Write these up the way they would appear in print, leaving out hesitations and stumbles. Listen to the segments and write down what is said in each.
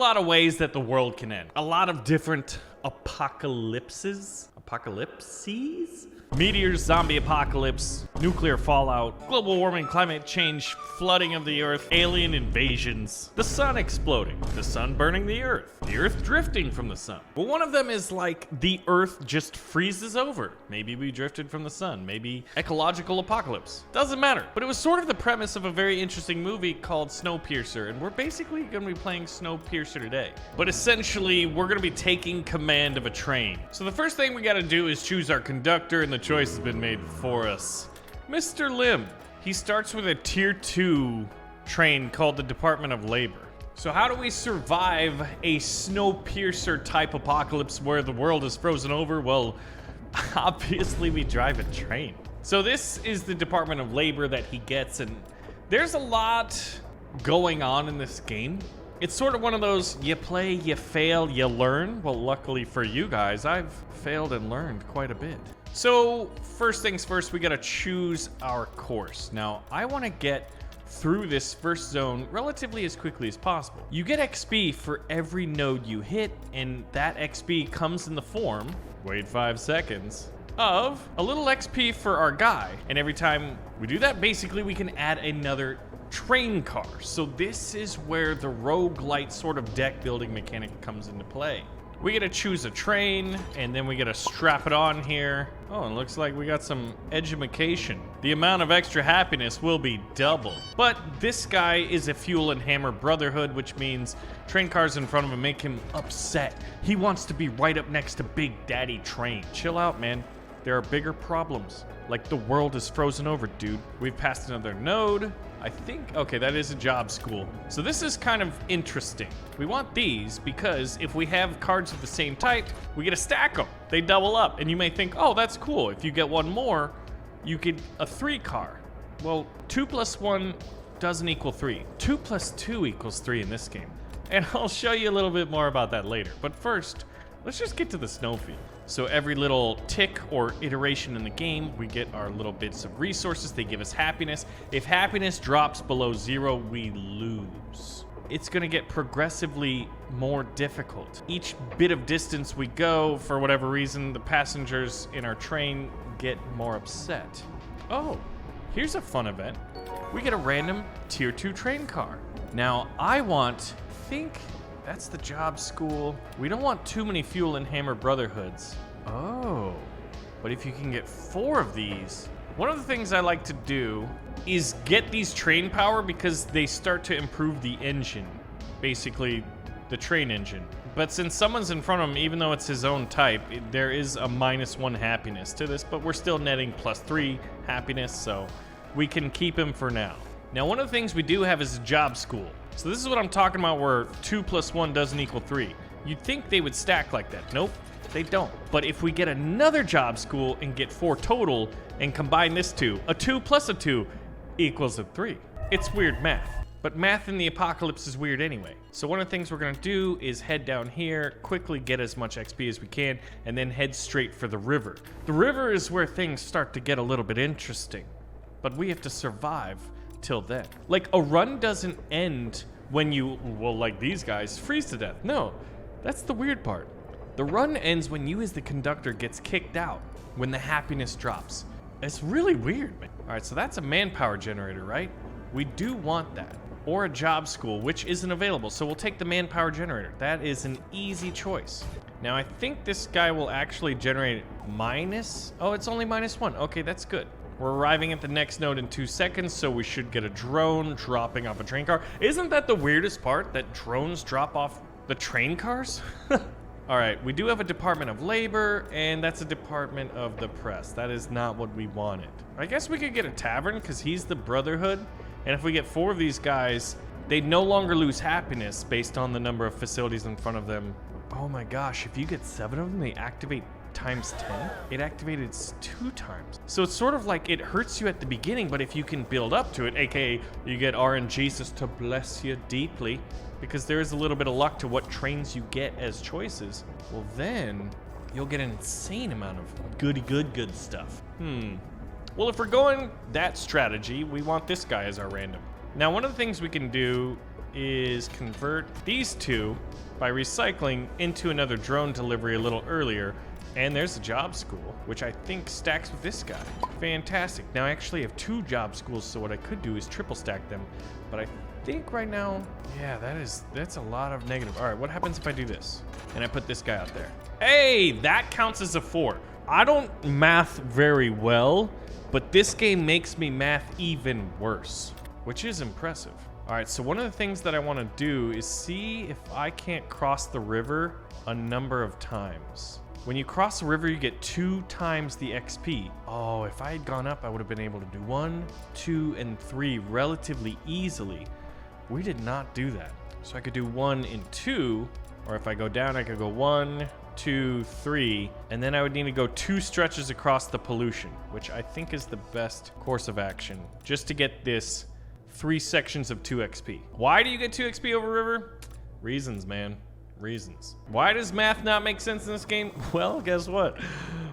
lot of ways that the world can end. A lot of different apocalypses. Apocalypses? Meteors, zombie apocalypse, nuclear fallout, global warming, climate change, flooding of the earth, alien invasions, the sun exploding, the sun burning the earth drifting from the sun. Well, one of them is like the earth just freezes over. Maybe we drifted from the sun, maybe ecological apocalypse. Doesn't matter. But it was sort of the premise of a very interesting movie called Snowpiercer, and we're basically gonna be playing Snowpiercer today. But essentially, we're gonna be taking command of a train. So the first thing we gotta do is choose our conductor, and the choice has been made for us. Mr. Lim. He starts with a tier 2 train called the Department of Labor. So how do we survive a Snowpiercer type apocalypse where the world is frozen over? Well, obviously we drive a train. So this is the Department of Labor that he gets, and there's a lot going on in this game. It's sort of one of those, you play, you fail, you learn. Well, luckily for you guys, I've failed and learned quite a bit. So first things first, we gotta choose our course. Now, I wanna get through this first zone relatively as quickly as possible. You get XP for every node you hit, and that XP comes in the form, wait 5 seconds, of a little XP for our guy. And every time we do that, basically we can add another train car. So this is where the roguelite sort of deck building mechanic comes into play. We gotta choose a train, and then we gotta strap it on here. Oh, it looks like we got some edumacation. The amount of extra happiness will be double. But this guy is a Fuel and Hammer Brotherhood, which means train cars in front of him make him upset. He wants to be right up next to Big Daddy Train. Chill out, man. There are bigger problems. Like the world is frozen over, dude. We've passed another node. I think, okay, that is a job school. So this is kind of interesting. We want these because if we have cards of the same type, we get to stack them. They double up, and you may think, oh, that's cool. If you get one more, you get a 3 car. Well, 2 plus 1 doesn't equal 3. 2 plus 2 equals 3 in this game. And I'll show you a little bit more about that later. But first, let's just get to the snowfield. So every little tick or iteration in the game, we get our little bits of resources. They give us happiness. If happiness drops below 0, we lose. It's gonna get progressively more difficult. Each bit of distance we go, for whatever reason, the passengers in our train get more upset. Oh, here's a fun event. We get a random tier 2 train car. Now, I think that's the job school. We don't want too many Fuel and Hammer Brotherhoods. Oh, but if you can get 4 of these, one of the things I like to do is get these train power because they start to improve the engine, basically the train engine. But since someone's in front of him, even though it's his own type, there is a -1 happiness to this, but we're still netting +3 happiness, so we can keep him for now. Now, one of the things we do have is a job school. So this is what I'm talking about, where 2 plus 1 doesn't equal 3. You'd think they would stack like that. Nope, they don't. But if we get another job school and get 4 total and combine this 2, a 2 plus a 2 equals a 3. It's weird math. But math in the apocalypse is weird anyway. So one of the things we're gonna do is head down here, quickly get as much XP as we can, and then head straight for the river. The river is where things start to get a little bit interesting. But we have to survive till then. Like, a run doesn't end when you, well, like these guys, freeze to death. No, that's the weird part. The run ends when you as the conductor gets kicked out, when the happiness drops. It's really weird, man. All right, so that's a manpower generator, right? We do want that. Or a job school, which isn't available, so we'll take the manpower generator. That is an easy choice. Now, I think this guy will actually generate minus, oh, it's only -1. Okay, that's good. We're arriving at the next node in 2 seconds, so we should get a drone dropping off a train car. Isn't that the weirdest part, that drones drop off the train cars? All right, we do have a Department of Labor, and that's a Department of the Press. That is not what we wanted. I guess we could get a tavern, because he's the Brotherhood, and if we get 4 of these guys, they no longer lose happiness based on the number of facilities in front of them. Oh my gosh, if you get 7 of them, they activate times 10? It activated 2 times. So it's sort of like it hurts you at the beginning, but if you can build up to it, aka you get RNGesus to bless you deeply, because there is a little bit of luck to what trains you get as choices, well then you'll get an insane amount of good stuff. Well, if we're going that strategy, we want this guy as our random. Now, one of the things we can do is convert these two by recycling into another drone delivery a little earlier. And there's a job school, which I think stacks with this guy. Fantastic. Now I actually have 2 job schools, so what I could do is triple stack them. But I think right now, yeah, that's a lot of negative. All right, what happens if I do this? And I put this guy out there. Hey, that counts as a 4. I don't math very well, but this game makes me math even worse, which is impressive. All right, so one of the things that I want to do is see if I can't cross the river a number of times. When you cross the river, you get 2 times the XP. Oh, if I had gone up, I would have been able to do 1, 2, and 3 relatively easily. We did not do that. So I could do 1 and 2, or if I go down, I could go 1, 2, 3, and then I would need to go 2 stretches across the pollution, which I think is the best course of action, just to get this 3 sections of 2 XP. Why do you get 2 XP over river? Reasons, man. Reasons. Why does math not make sense in this game? Well, guess what?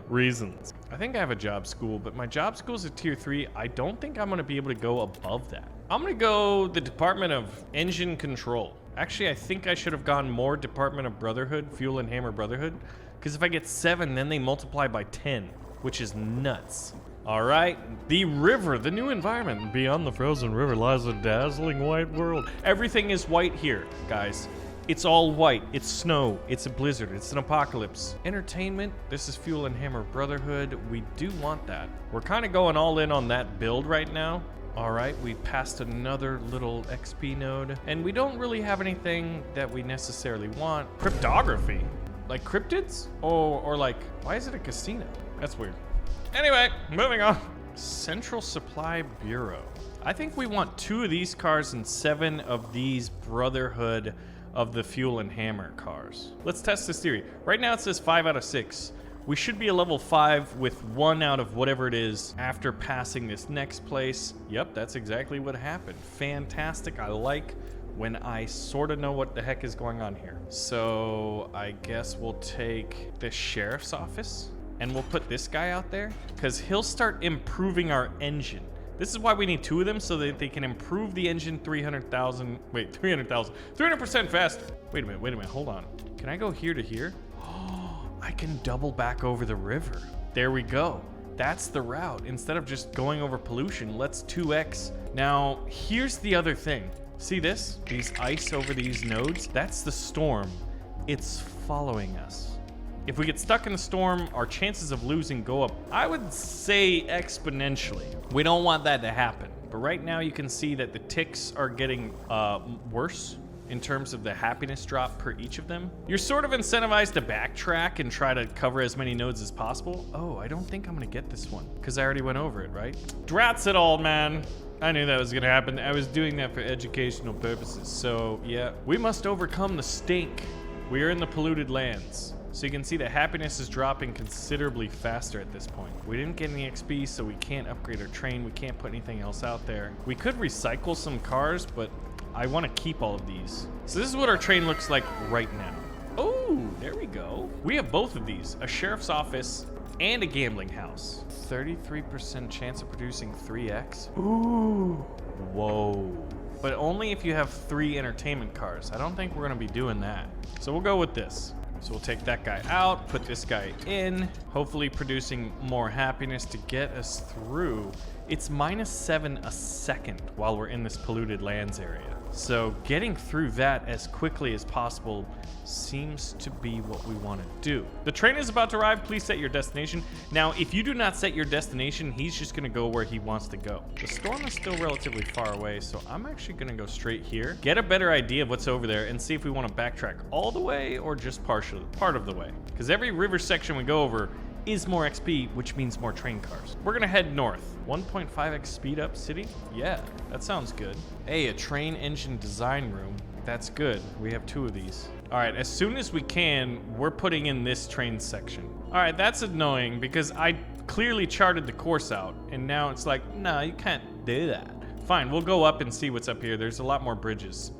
Reasons. I think I have a job school, but my job school's at tier 3. I don't think I'm gonna be able to go above that. I'm gonna go the Department of Engine Control. Actually, I think I should have gone more Department of Brotherhood, Fuel and Hammer Brotherhood, because if I get 7, then they multiply by 10, which is nuts. All right, the river, the new environment. Beyond the frozen river lies a dazzling white world. Everything is white here, guys. It's all white. It's snow. It's a blizzard. It's an apocalypse. Entertainment. This is Fuel and Hammer Brotherhood. We do want that. We're kind of going all in on that build right now. All right, we passed another little XP node, and we don't really have anything that we necessarily want. Cryptography? Like cryptids? Or like, why is it a casino? That's weird. Anyway, moving on. Central Supply Bureau. I think we want 2 of these cars and 7 of these Brotherhood of the Fuel and Hammer cars. Let's test this theory. Right now it says 5 out of 6. We should be a level 5 with 1 out of whatever it is after passing this next place. Yep, that's exactly what happened. Fantastic. I like when I sort of know what the heck is going on here. So I guess we'll take the sheriff's office and we'll put this guy out there because he'll start improving our engine. This is why we need 2 of them, so that they can improve the engine 300,000. Wait, 300,000. 300% faster. Wait a minute, hold on. Can I go here to here? Oh, I can double back over the river. There we go. That's the route. Instead of just going over pollution, let's 2x. Now, here's the other thing. See this? These ice over these nodes? That's the storm. It's following us. If we get stuck in the storm, our chances of losing go up, I would say exponentially. We don't want that to happen. But right now you can see that the ticks are getting worse in terms of the happiness drop per each of them. You're sort of incentivized to backtrack and try to cover as many nodes as possible. Oh, I don't think I'm gonna get this one because I already went over it, right? Drats it all, man. I knew that was gonna happen. I was doing that for educational purposes. So yeah, we must overcome the stink. We are in the polluted lands. So you can see that happiness is dropping considerably faster at this point. We didn't get any XP, so we can't upgrade our train. We can't put anything else out there. We could recycle some cars, but I want to keep all of these. So this is what our train looks like right now. Oh, there we go. We have both of these, a sheriff's office and a gambling house. 33% chance of producing 3x. Ooh, whoa. But only if you have 3 entertainment cars. I don't think we're gonna be doing that. So we'll go with this. So we'll take that guy out, put this guy in, hopefully producing more happiness to get us through. It's -7 a second while we're in this polluted lands area. So getting through that as quickly as possible seems to be what we want to do. The train is about to arrive. Please set your destination. Now, if you do not set your destination, he's just going to go where he wants to go. The storm is still relatively far away, so I'm actually going to go straight here, get a better idea of what's over there, and see if we want to backtrack all the way or just part of the way. Because every river section we go over is more XP, which means more train cars. We're gonna head north. 1.5x speed up city? Yeah, that sounds good. Hey, a train engine design room. That's good. We have 2 of these. All right, as soon as we can, we're putting in this train section. All right, that's annoying because I clearly charted the course out, and now it's like, no, you can't do that. Fine, we'll go up and see what's up here. There's a lot more bridges.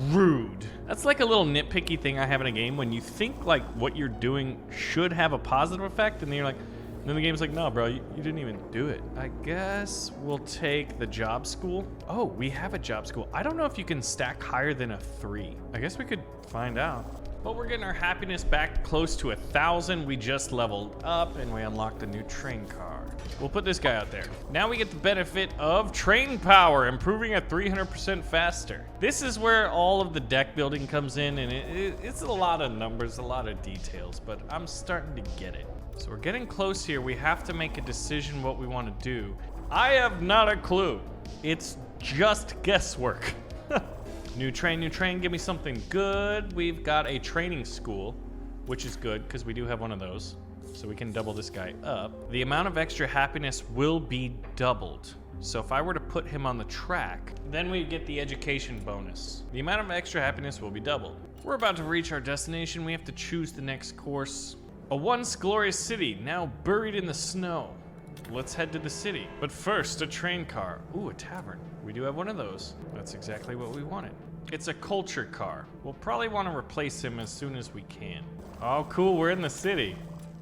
Rude. That's like a little nitpicky thing I have in a game when you think like what you're doing should have a positive effect, and then you're like, And then the game's like, no, bro, you didn't even do it. I guess we'll take the job school. Oh, we have a job school. I don't know if you can stack higher than a 3. I guess we could find out. But we're getting our happiness back close to 1,000. We just leveled up and we unlocked a new train car. We'll put this guy out there. Now we get the benefit of train power, improving at 300% faster. This is where all of the deck building comes in, and it's a lot of numbers, a lot of details, but I'm starting to get it. So we're getting close here. We have to make a decision what we want to do. I have not a clue. It's just guesswork. New train, give me something good. We've got a training school, which is good because we do have one of those. So we can double this guy up. The amount of extra happiness will be doubled. So if I were to put him on the track, then we get the education bonus. The amount of extra happiness will be doubled. We're about to reach our destination. We have to choose the next course. A once glorious city, now buried in the snow. Let's head to the city. But first, a train car. Ooh, a tavern. We do have one of those. That's exactly what we wanted. It's a culture car. We'll probably want to replace him as soon as we can. Oh, cool, we're in the city.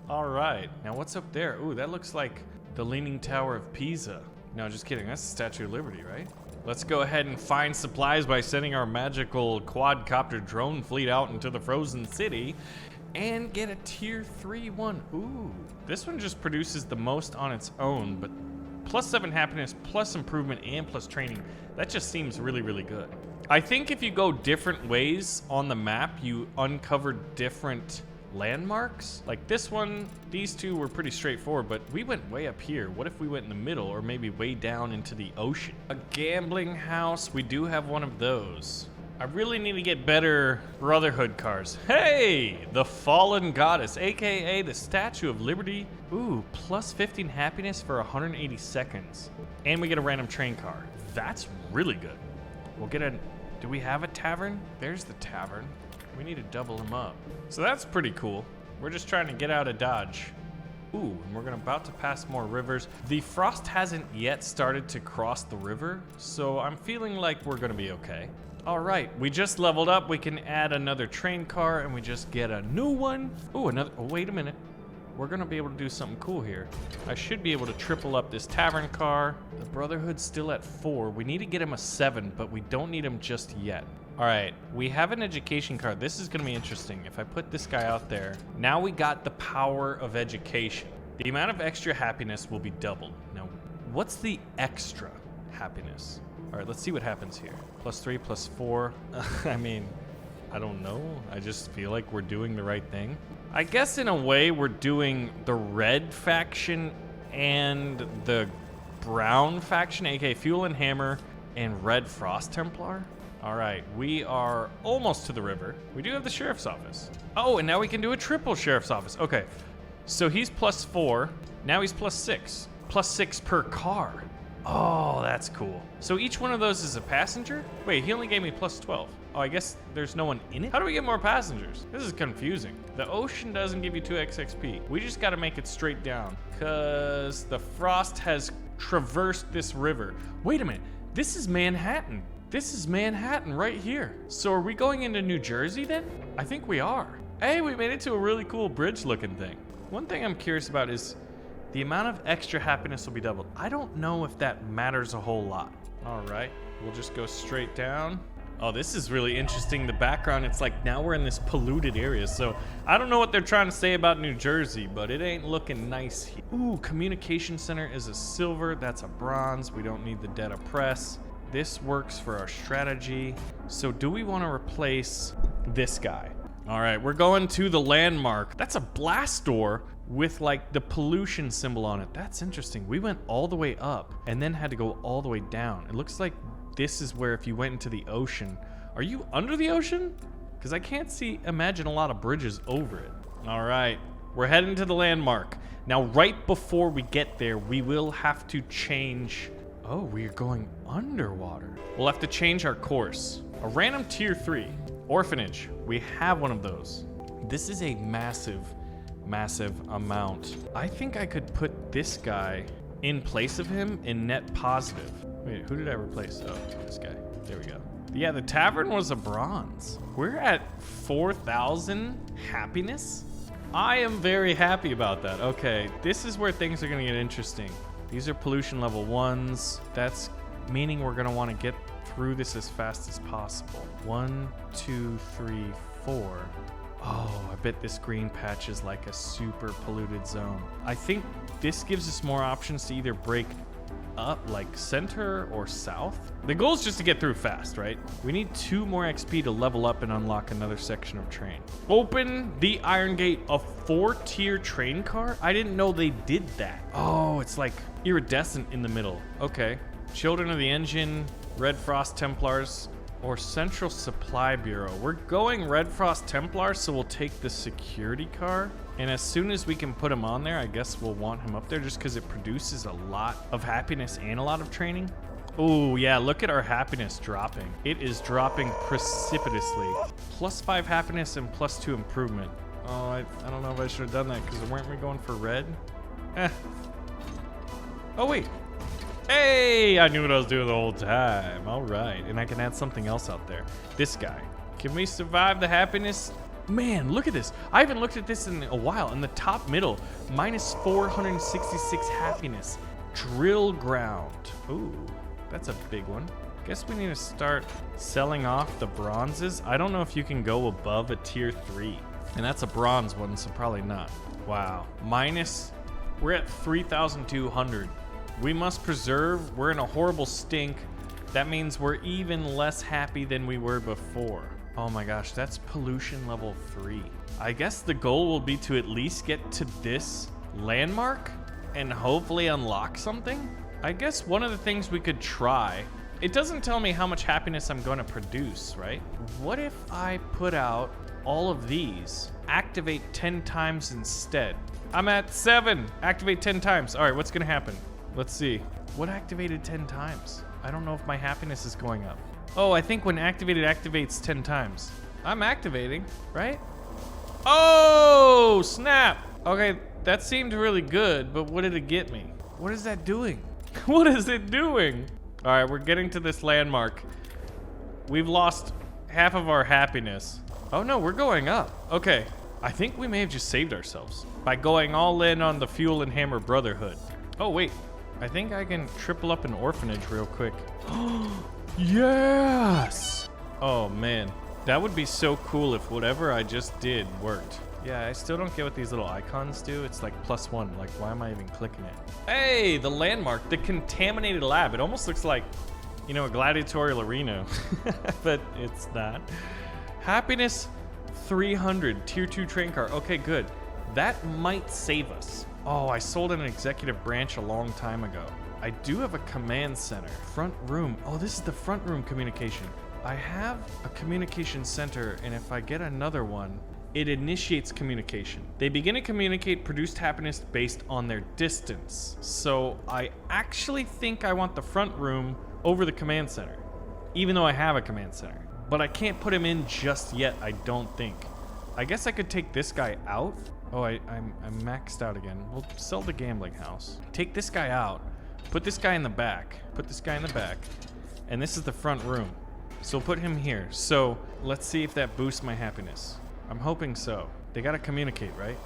All right, now what's up there? Ooh, that looks like the Leaning Tower of Pisa. No, just kidding, that's the Statue of Liberty, right? Let's go ahead and find supplies by sending our magical quadcopter drone fleet out into the frozen city and get a tier 3 one. Ooh, this one just produces the most on its own, but +7 happiness, plus improvement, and plus training. That just seems really, really good. I think if you go different ways on the map, you uncover different landmarks. Like this one, these two were pretty straightforward, but we went way up here. What if we went in the middle or maybe way down into the ocean? A gambling house, we do have one of those. I really need to get better Brotherhood cars. Hey, the Fallen Goddess, AKA the Statue of Liberty. Ooh, +15 happiness for 180 seconds. And we get a random train car. That's really good. We'll get a, do we have a tavern? There's the tavern. We need to double him up. So that's pretty cool. We're just trying to get out of Dodge. Ooh, and we're about to pass more rivers. The frost hasn't yet started to cross the river, so I'm feeling like we're gonna be okay. All right, we just leveled up. We can add another train car and we just get a new one. Ooh, another, oh, wait a minute. We're gonna be able to do something cool here. I should be able to triple up this tavern car. The Brotherhood's still at 4. We need to get him a 7, but we don't need him just yet. All right, we have an education card. This is gonna be interesting. If I put this guy out there, now we got the power of education. The amount of extra happiness will be doubled. Now, what's the extra happiness? All right, let's see what happens here. +3, +4. I mean, I don't know. I just feel like we're doing the right thing. I guess in a way we're doing the red faction and the brown faction, aka Fuel and Hammer and Red Frost Templar. All right, we are almost to the river. We do have the sheriff's office. Oh, and now we can do a triple sheriff's office. Okay, so he's +4. Now he's +6. +6 per car. Oh, that's cool. So each one of those is a passenger? Wait, he only gave me +12. Oh, I guess there's no one in it? How do we get more passengers? This is confusing. The ocean doesn't give you 2x XP. We just gotta make it straight down because the frost has traversed this river. Wait a minute, this is Manhattan. This is Manhattan right here. So are we going into New Jersey then? I think we are. Hey, we made it to a really cool bridge looking thing. One thing I'm curious about is the amount of extra happiness will be doubled. I don't know if that matters a whole lot. All right, we'll just go straight down. Oh, this is really interesting. The background, it's like now we're in this polluted area. So I don't know what they're trying to say about New Jersey, but it ain't looking nice here. Ooh, communication center is a silver. That's a bronze. We don't need the data press. This works for our strategy. So do we want to replace this guy? All right, we're going to the landmark. That's a blast door with like the pollution symbol on it. That's interesting. We went all the way up and then had to go all the way down. It looks like this is where if you went into the ocean. Are you under the ocean? Because I can't imagine a lot of bridges over it. All right, we're heading to the landmark. Now, right before we get there, we will have to change. Oh, we're going underwater. We'll have to change our course. A random tier 3. Orphanage. We have one of those. This is a massive, massive amount. I think I could put this guy in place of him in net positive. Wait, who did I replace? Oh, this guy. There we go. Yeah, the tavern was a bronze. We're at 4,000 happiness. I am very happy about that. Okay, this is where things are gonna get interesting. These are pollution level 1s. That's meaning we're gonna wanna get through this as fast as possible. 1, 2, 3, 4. Oh, I bet this green patch is like a super polluted zone. I think this gives us more options to either break up, like center or south. The goal is just to get through fast, right? We need 2 more XP to level up and unlock another section of train. Open the Iron Gate, a 4-tier train car? I didn't know they did that. Oh, it's like iridescent in the middle. Okay. Children of the Engine, Red Frost Templars, or Central Supply Bureau. We're going Red Frost Templars, so we'll take the security car. And as soon as we can put him on there, I guess we'll want him up there just because it produces a lot of happiness and a lot of training. Oh yeah, look at our happiness dropping. It is dropping precipitously. +5 happiness and +2 improvement. Oh, I don't know if I should have done that because weren't we going for red? Oh wait. Hey, I knew what I was doing the whole time. All right, and I can add something else out there. This guy. Can we survive the happiness? Man, look at this. I haven't looked at this in a while. In the top middle, -466 happiness. Drill ground. Ooh, that's a big one. Guess we need to start selling off the bronzes. I don't know if you can go above a tier 3. And that's a bronze one, so probably not. Wow. We're at 3,200. We must preserve. We're in a horrible stink. That means we're even less happy than we were before. Oh my gosh, that's pollution level 3. I guess the goal will be to at least get to this landmark and hopefully unlock something. I guess one of the things we could try, it doesn't tell me how much happiness I'm going to produce, right? What if I put out all of these, activate 10 times instead? I'm at 7, activate 10 times. All right, what's going to happen? Let's see. What activated 10 times? I don't know if my happiness is going up. Oh, I think when activated activates 10 times. I'm activating, right? Oh, snap. Okay, that seemed really good, but what did it get me? What is that doing? What is it doing? All right, we're getting to this landmark. We've lost half of our happiness. Oh no, we're going up. Okay, I think we may have just saved ourselves by going all in on the Fuel and Hammer Brotherhood. Oh wait, I think I can triple up an orphanage real quick. Yes! Oh man, that would be so cool if whatever I just did worked. Yeah, I still don't get what these little icons do. It's like +1, like why am I even clicking it? Hey, the landmark, the contaminated lab. It almost looks like, you know, a gladiatorial arena, but it's not. Happiness 300, tier 2 train car. Okay, good. That might save us. Oh, I sold an executive branch a long time ago. I do have a command center. Front room. Oh, this is the front room communication. I have a communication center, and if I get another one, it initiates communication. They begin to communicate produced happiness based on their distance. So I actually think I want the front room over the command center, even though I have a command center. But I can't put him in just yet, I don't think. I guess I could take this guy out. Oh, I'm maxed out again. We'll sell the gambling house. Take this guy out. Put this guy in the back. Put this guy in the back. And this is the front room. So we'll put him here. So let's see if that boosts my happiness. I'm hoping so. They gotta communicate, right?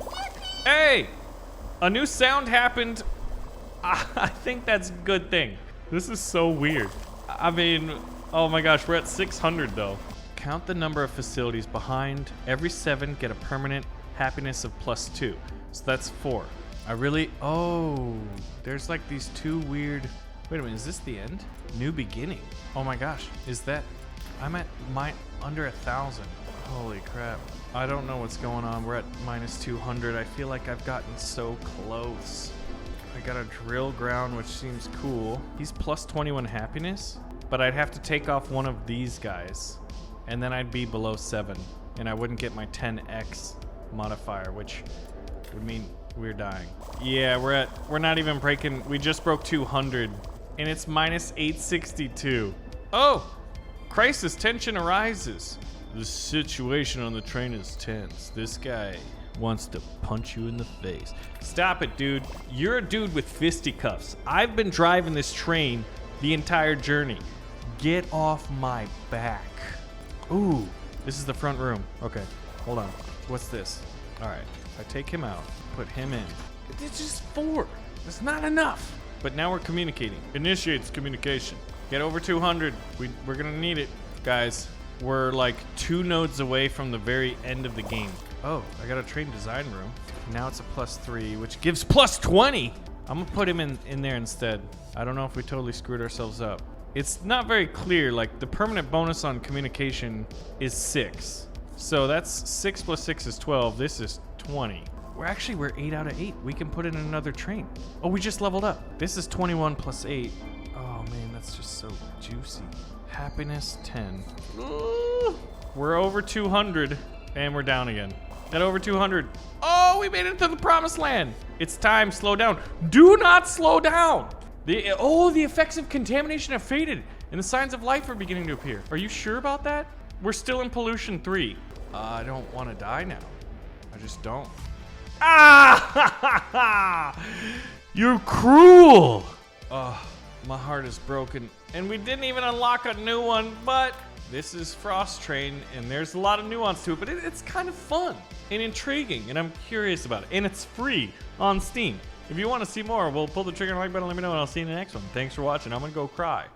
Hey! A new sound happened. I think that's a good thing. This is so weird. I mean, oh my gosh, we're at 600 though. Count the number of facilities behind. Every 7 get a permanent happiness of +2. So that's 4. Oh, there's like these 2 weird, wait a minute, is this the end? New beginning. Oh my gosh, is that, I'm at under 1,000. Holy crap. I don't know what's going on. We're at -200. I feel like I've gotten so close. I got a drill ground, which seems cool. He's +21 happiness, but I'd have to take off one of these guys, and then I'd be below 7, and I wouldn't get my 10x modifier, which would mean we're dying. Yeah, we're not even breaking, we just broke 200, and it's -862. Oh, crisis, tension arises. The situation on the train is tense. This guy wants to punch you in the face. Stop it, dude. You're a dude with fisticuffs. I've been driving this train the entire journey. Get off my back. Ooh, this is the front room. Okay, hold on. What's this? All right, if I take him out, put him in. It's just 4. It's not enough. But now we're communicating. Initiates communication. Get over 200. We're gonna need it, guys. We're like 2 nodes away from the very end of the game. Oh, I got a train design room. Now it's a +3, which gives +20. I'm gonna put him in there instead. I don't know if we totally screwed ourselves up. It's not very clear. Like the permanent bonus on communication is 6. So that's 6 + 6 is 12. This is 20. We're 8 out of 8. We can put in another train. Oh, we just leveled up. This is 21 + 8. Oh man, that's just so juicy. Happiness 10. Ooh, we're over 200 and we're down again. At over 200. Oh, we made it to the promised land. It's time. Slow down. Do not slow down. The effects of contamination have faded and the signs of life are beginning to appear. Are you sure about that? We're still in pollution 3. I don't want to die now. I just don't. Ah! You're cruel. Oh, my heart is broken. And we didn't even unlock a new one, but this is Frostrain, and there's a lot of nuance to it, but it's kind of fun and intriguing, and I'm curious about it. And it's free on Steam. If you want to see more, we'll pull the trigger and like button, let me know, and I'll see you in the next one. Thanks for watching. I'm going to go cry.